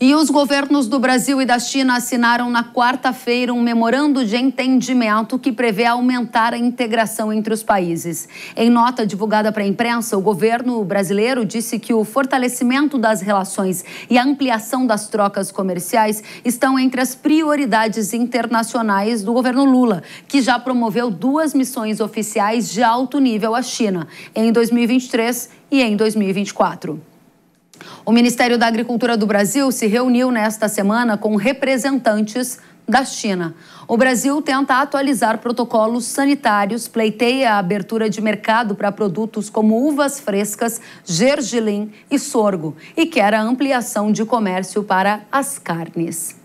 E os governos do Brasil e da China assinaram na quarta-feira um memorando de entendimento que prevê aumentar a integração entre os países. Em nota divulgada para a imprensa, o governo brasileiro disse que o fortalecimento das relações e a ampliação das trocas comerciais estão entre as prioridades internacionais do governo Lula, que já promoveu 2 missões oficiais de alto nível à China, em 2023 e em 2024. O Ministério da Agricultura do Brasil se reuniu nesta semana com representantes da China. O Brasil tenta atualizar protocolos sanitários, pleiteia a abertura de mercado para produtos como uvas frescas, gergelim e sorgo e quer a ampliação de comércio para as carnes.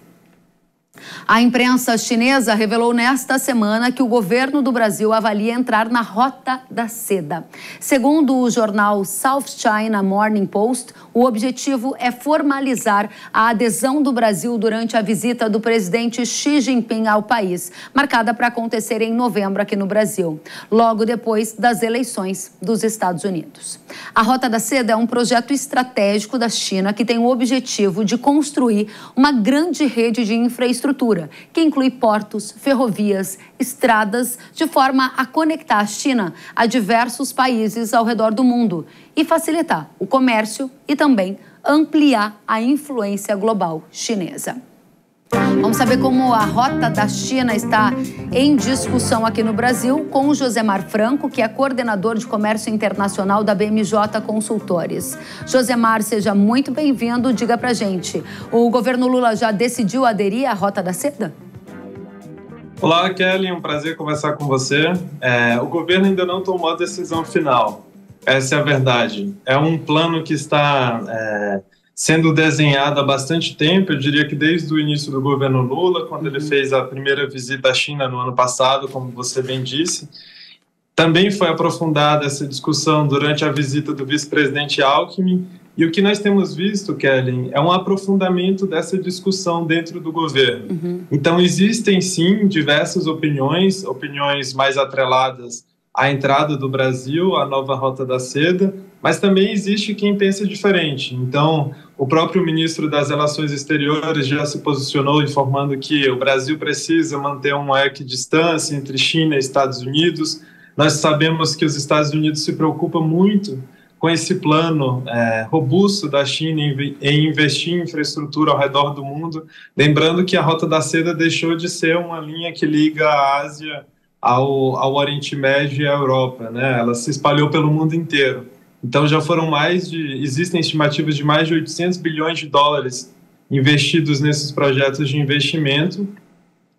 A imprensa chinesa revelou nesta semana que o governo do Brasil avalia entrar na Rota da Seda. Segundo o jornal South China Morning Post, o objetivo é formalizar a adesão do Brasil durante a visita do presidente Xi Jinping ao país, marcada para acontecer em novembro aqui no Brasil, logo depois das eleições dos Estados Unidos. A Rota da Seda é um projeto estratégico da China que tem o objetivo de construir uma grande rede de infraestrutura que inclui portos, ferrovias, estradas, de forma a conectar a China a diversos países ao redor do mundo e facilitar o comércio e também ampliar a influência global chinesa. Vamos saber como a Rota da China está em discussão aqui no Brasil com o Josemar Franco, que é coordenador de comércio internacional da BMJ Consultores. Josemar, seja muito bem-vindo. Diga pra gente, o governo Lula já decidiu aderir à Rota da Seda? Olá, Kelly, um prazer conversar com você. O governo ainda não tomou a decisão final. Essa é a verdade. É um plano que está sendo desenhado há bastante tempo, eu diria que desde o início do governo Lula, quando ele fez a primeira visita à China no ano passado, como você bem disse. Também foi aprofundada essa discussão durante a visita do vice-presidente Alckmin, e o que nós temos visto, Kelly, é um aprofundamento dessa discussão dentro do governo. Então, existem sim diversas opiniões mais atreladas à entrada do Brasil, à nova Rota da Seda, mas também existe quem pensa diferente. Então, o próprio ministro das Relações Exteriores já se posicionou informando que o Brasil precisa manter uma equidistância entre China e Estados Unidos. Nós sabemos que os Estados Unidos se preocupam muito com esse plano robusto da China em investir em infraestrutura ao redor do mundo, lembrando que a Rota da Seda deixou de ser uma linha que liga a Ásia ao Oriente Médio e à Europa, né? Ela se espalhou pelo mundo inteiro. Então já foram existem estimativas de mais de 800 bilhões de dólares investidos nesses projetos de investimento.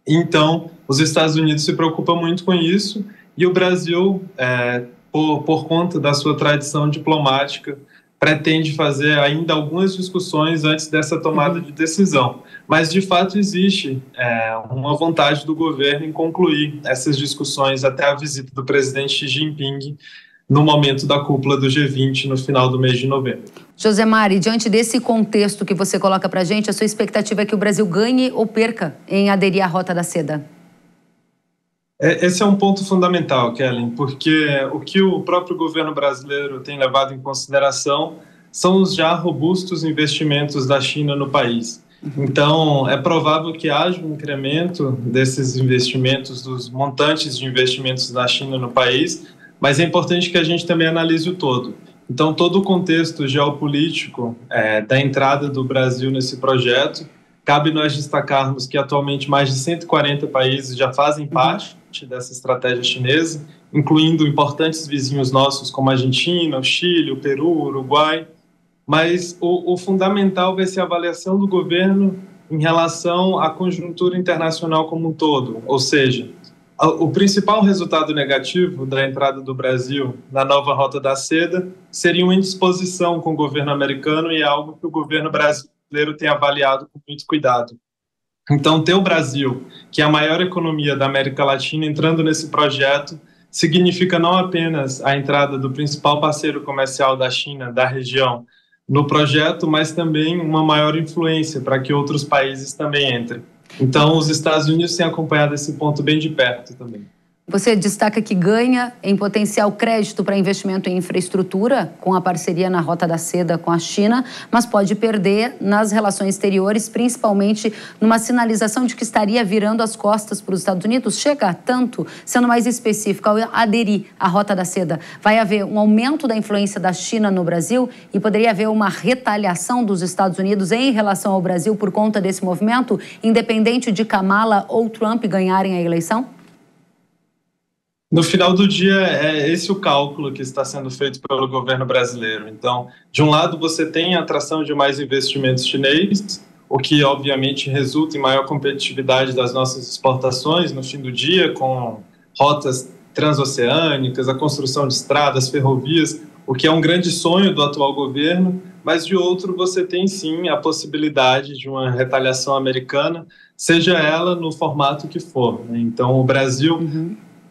Então, os Estados Unidos se preocupam muito com isso e o Brasil, por conta da sua tradição diplomática, pretende fazer ainda algumas discussões antes dessa tomada de decisão. Mas, de fato, existe uma vontade do governo em concluir essas discussões até a visita do presidente Xi Jinping no momento da cúpula do G20 no final do mês de novembro. Josemar, e diante desse contexto que você coloca para a gente, a sua expectativa é que o Brasil ganhe ou perca em aderir à Rota da Seda? Esse é um ponto fundamental, Kellen, porque o que o próprio governo brasileiro tem levado em consideração são os já robustos investimentos da China no país. Então, é provável que haja um incremento desses investimentos, dos montantes de investimentos da China no país, mas é importante que a gente também analise o todo. Então, todo o contexto geopolítico da entrada do Brasil nesse projeto, cabe nós destacarmos que atualmente mais de 140 países já fazem parte dessa estratégia chinesa, incluindo importantes vizinhos nossos como a Argentina, o Chile, o Peru, o Uruguai. Mas o fundamental vai ser a avaliação do governo em relação à conjuntura internacional como um todo, ou seja, o principal resultado negativo da entrada do Brasil na nova Rota da Seda seria uma indisposição com o governo americano e é algo que o governo brasileiro tem avaliado com muito cuidado. Então, ter o Brasil, que é a maior economia da América Latina, entrando nesse projeto, significa não apenas a entrada do principal parceiro comercial da China, da região, no projeto, mas também uma maior influência para que outros países também entrem. Então, os Estados Unidos têm acompanhado esse ponto bem de perto também. Você destaca que ganha em potencial crédito para investimento em infraestrutura, com a parceria na Rota da Seda com a China, mas pode perder nas relações exteriores, principalmente numa sinalização de que estaria virando as costas para os Estados Unidos. Chega a tanto, sendo mais específico, ao aderir à Rota da Seda, vai haver um aumento da influência da China no Brasil e poderia haver uma retaliação dos Estados Unidos em relação ao Brasil por conta desse movimento, independente de Kamala ou Trump ganharem a eleição? No final do dia, é esse o cálculo que está sendo feito pelo governo brasileiro. Então, de um lado, você tem a atração de mais investimentos chineses, o que, obviamente, resulta em maior competitividade das nossas exportações no fim do dia, com rotas transoceânicas, a construção de estradas, ferrovias, o que é um grande sonho do atual governo, mas, de outro, você tem, sim, a possibilidade de uma retaliação americana, seja ela no formato que for. Então, o Brasil...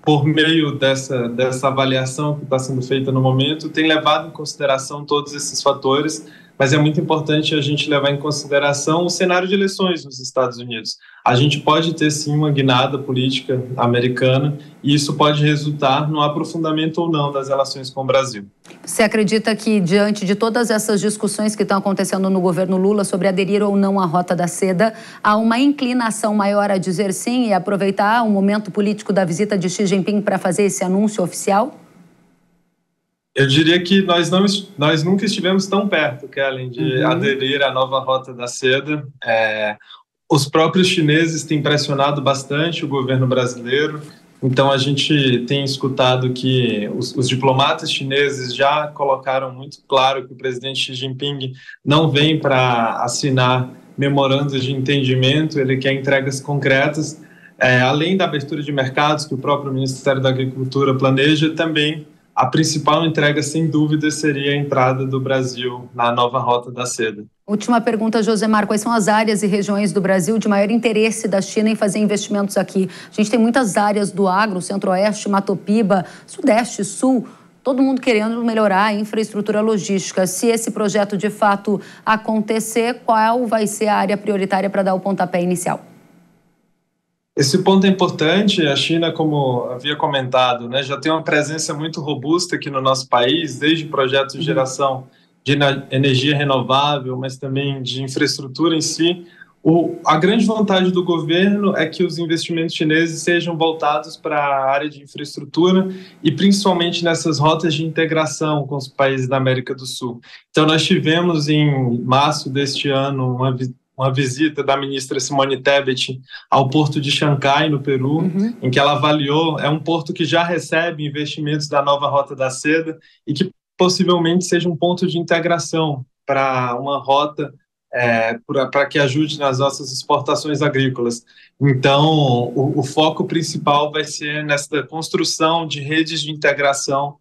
por meio dessa avaliação que está sendo feita no momento, tem levado em consideração todos esses fatores, mas é muito importante a gente levar em consideração o cenário de eleições nos Estados Unidos. A gente pode ter, sim, uma guinada política americana e isso pode resultar no aprofundamento ou não das relações com o Brasil. Você acredita que, diante de todas essas discussões que estão acontecendo no governo Lula sobre aderir ou não à Rota da Seda, há uma inclinação maior a dizer sim e aproveitar o momento político da visita de Xi Jinping para fazer esse anúncio oficial? Eu diria que nós nunca estivemos tão perto, Kellen, de aderir à nova Rota da Seda. Os próprios chineses têm pressionado bastante o governo brasileiro, então a gente tem escutado que os diplomatas chineses já colocaram muito claro que o presidente Xi Jinping não vem para assinar memorandos de entendimento, ele quer entregas concretas, além da abertura de mercados que o próprio Ministério da Agricultura planeja, também a principal entrega, sem dúvida, seria a entrada do Brasil na nova Rota da Seda. Última pergunta, Josemar. Quais são as áreas e regiões do Brasil de maior interesse da China em fazer investimentos aqui? A gente tem muitas áreas do agro, Centro-Oeste, Mato Piba, Sudeste, Sul, todo mundo querendo melhorar a infraestrutura logística. Se esse projeto, de fato, acontecer, qual vai ser a área prioritária para dar o pontapé inicial? Esse ponto é importante. A China, como havia comentado, já tem uma presença muito robusta aqui no nosso país, desde projetos de geração de energia renovável, mas também de infraestrutura em si. A grande vontade do governo é que os investimentos chineses sejam voltados para a área de infraestrutura e principalmente nessas rotas de integração com os países da América do Sul. Então, nós tivemos em março deste ano uma visita da ministra Simone Tebet ao porto de Xangai, no Peru, em que ela avaliou, é um porto que já recebe investimentos da nova Rota da Seda e que possivelmente seja um ponto de integração para uma rota para que ajude nas nossas exportações agrícolas. Então, o foco principal vai ser nessa construção de redes de integração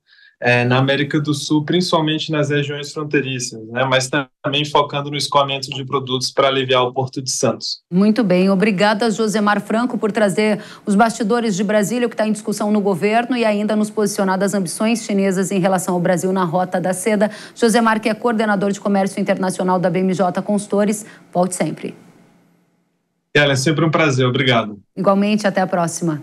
na América do Sul, principalmente nas regiões fronteiriças, mas também focando no escoamento de produtos para aliviar o Porto de Santos. Muito bem. Obrigada, Josemar Franco, por trazer os bastidores de Brasília, o que está em discussão no governo e ainda nos posicionar das ambições chinesas em relação ao Brasil na Rota da Seda. Josemar, que é coordenador de comércio internacional da BMJ Consultores, volte sempre. É sempre um prazer. Obrigado. Igualmente, até a próxima.